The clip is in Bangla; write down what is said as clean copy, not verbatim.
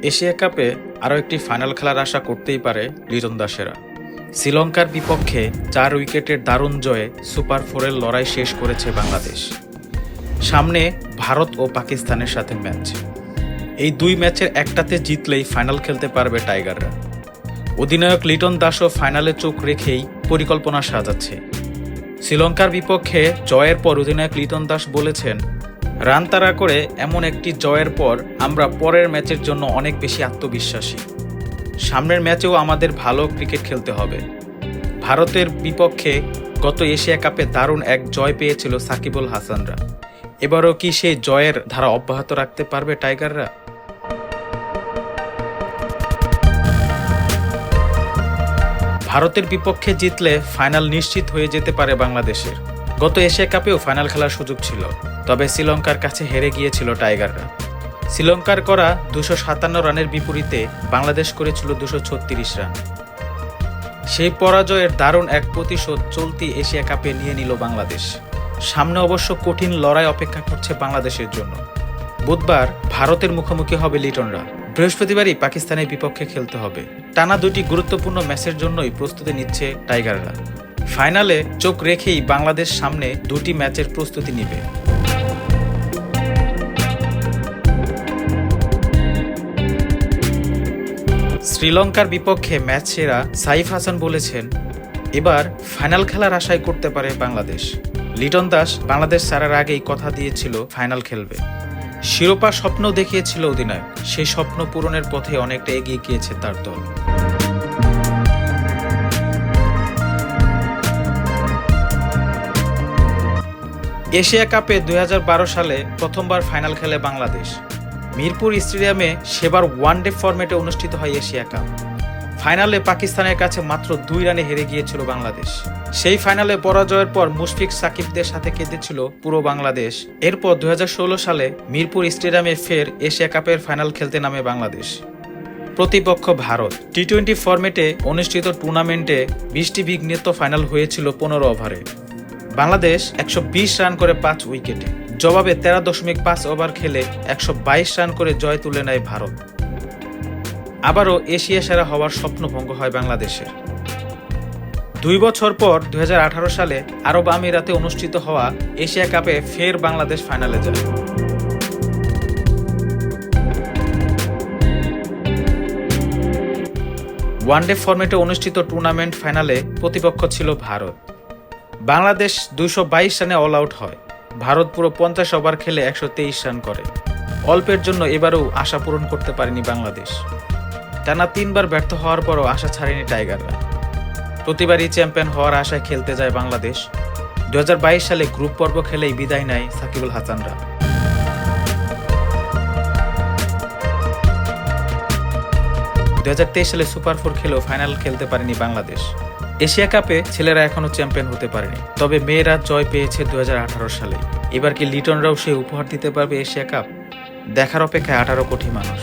এশিয়া কাপে আরও একটি ফাইনাল খেলার আশা করতেই পারে লিটন দাসেরা। শ্রীলঙ্কার বিপক্ষে 4 উইকেটের দারুণ জয়ে সুপার 4-এর লড়াই শেষ করেছে বাংলাদেশ। সামনে ভারত ও পাকিস্তানের সাথে ম্যাচ। এই 2 ম্যাচের একটাতে জিতলেই ফাইনাল খেলতে পারবে টাইগাররা। অধিনায়ক লিটন দাসও ফাইনালে চোখ রেখেই পরিকল্পনা সাজাচ্ছে। শ্রীলঙ্কার বিপক্ষে জয়ের পর অধিনায়ক লিটন দাস বলেছেন, রান তাড়া করে এমন একটি জয়ের পর আমরা পরের ম্যাচের জন্য অনেক বেশি আত্মবিশ্বাসী। সামনের ম্যাচেও আমাদের ভালো ক্রিকেট খেলতে হবে। ভারতের বিপক্ষে গত এশিয়া কাপে দারুণ এক জয় পেয়েছিল সাকিবুল হাসানরা। এবারও কি সেই জয়ের ধারা অব্যাহত রাখতে পারবে টাইগাররা? ভারতের বিপক্ষে জিতলে ফাইনাল নিশ্চিত হয়ে যেতে পারে বাংলাদেশের। গত এশিয়া কাপেও ফাইনাল খেলার সুযোগ ছিল, তবে শ্রীলঙ্কার কাছে হেরে গিয়েছিল টাইগাররা। শ্রীলঙ্কার করা 257 রানের বিপরীতে বাংলাদেশ করেছিল 236 রান। সেই পরাজয়ের দারুণ এক প্রতিশোধ চলতি এশিয়া কাপে নিয়ে নিল বাংলাদেশ। সামনে অবশ্য কঠিন লড়াই অপেক্ষা করছে বাংলাদেশের জন্য। বুধবার ভারতের মুখোমুখি হবে লিটনরা। বৃহস্পতিবারই পাকিস্তানের বিপক্ষে খেলতে হবে। টানা 2টি গুরুত্বপূর্ণ ম্যাচের জন্যই প্রস্তুতি নিচ্ছে টাইগাররা। ফাইনালে চোখ রেখেই বাংলাদেশ সামনে 2টি ম্যাচের প্রস্তুতি নিবে। শ্রীলঙ্কার বিপক্ষে ম্যাচ সেরা সাইফ হাসান বলেছেন, এবার ফাইনাল খেলার আশাই করতে পারে বাংলাদেশ। লিটন দাস বাংলাদেশ ছাড়ার আগেই কথা দিয়েছিল ফাইনাল খেলবে। শিরোপা স্বপ্ন দেখিয়েছিল অধিনায়ক। সেই স্বপ্ন পূরণের পথে অনেকটা এগিয়ে গিয়েছে তার দল। এশিয়া কাপে 2012 সালে প্রথমবার ফাইনাল খেলে বাংলাদেশ। মিরপুর স্টেডিয়ামে সেবার ওয়ানডে ফরম্যাটে অনুষ্ঠিত হয় এশিয়া কাপ। ফাইনালে পাকিস্তানের কাছে মাত্র 2 রানে হেরে গিয়েছিল বাংলাদেশ। সেই ফাইনালে পরাজয়ের পর মুশফিক সাকিবদের সাথে কেঁদেছিল পুরো বাংলাদেশ। এরপর 2016 সালে মিরপুর স্টেডিয়ামে ফের এশিয়া কাপের ফাইনাল খেলতে নামে বাংলাদেশ। প্রতিপক্ষ ভারত। টি-20 ফরম্যাটে অনুষ্ঠিত টুর্নামেন্টে 20টি বিঘ্নিত ফাইনাল হয়েছিল 15 ওভারে। বাংলাদেশ 120 রান করে 5 উইকেটে। জবাবে 13.5 ওভার খেলে 122 রান করে জয় তুলে নেয় ভারত। আবারও এশিয়া সেরা হওয়ার স্বপ্ন ভঙ্গ হয় বাংলাদেশের। 2 বছর পর 2018 সালে আরব আমিরাতে অনুষ্ঠিত হওয়া এশিয়া কাপে ফের বাংলাদেশ ফাইনালে যায়। ওয়ানডে ফরম্যাটে অনুষ্ঠিত টুর্নামেন্ট ফাইনালে প্রতিপক্ষ ছিল ভারত। বাংলাদেশ 222 রানে অল আউট হয়। ভারত পুরো 50 ওভার খেলে 123 রান করে। অল্পের জন্য এবারেও আশা পূরণ করতে পারেনি বাংলাদেশ। টানা 3 বার ব্যর্থ হওয়ার পরও আশা ছাড়েনি টাইগাররা। প্রতিবারই চ্যাম্পিয়ন হওয়ার আশায় খেলতে যায় বাংলাদেশ। 2022 সালে গ্রুপ পর্ব খেলেই বিদায় নেয় সাকিবুল হাসানরা। 2023 সালে সুপার 4 খেলেও ফাইনাল খেলতে পারেনি বাংলাদেশ। এশিয়া কাপে ছেলেরা এখনো চ্যাম্পিয়ন হতে পারেনি, তবে মেয়েরা জয় পেয়েছে 2018 সালে। এবার কি লিটনরাও সে উপহার দিতে পারবে এশিয়া কাপ? দেখার অপেক্ষায় 18 কোটি মানুষ।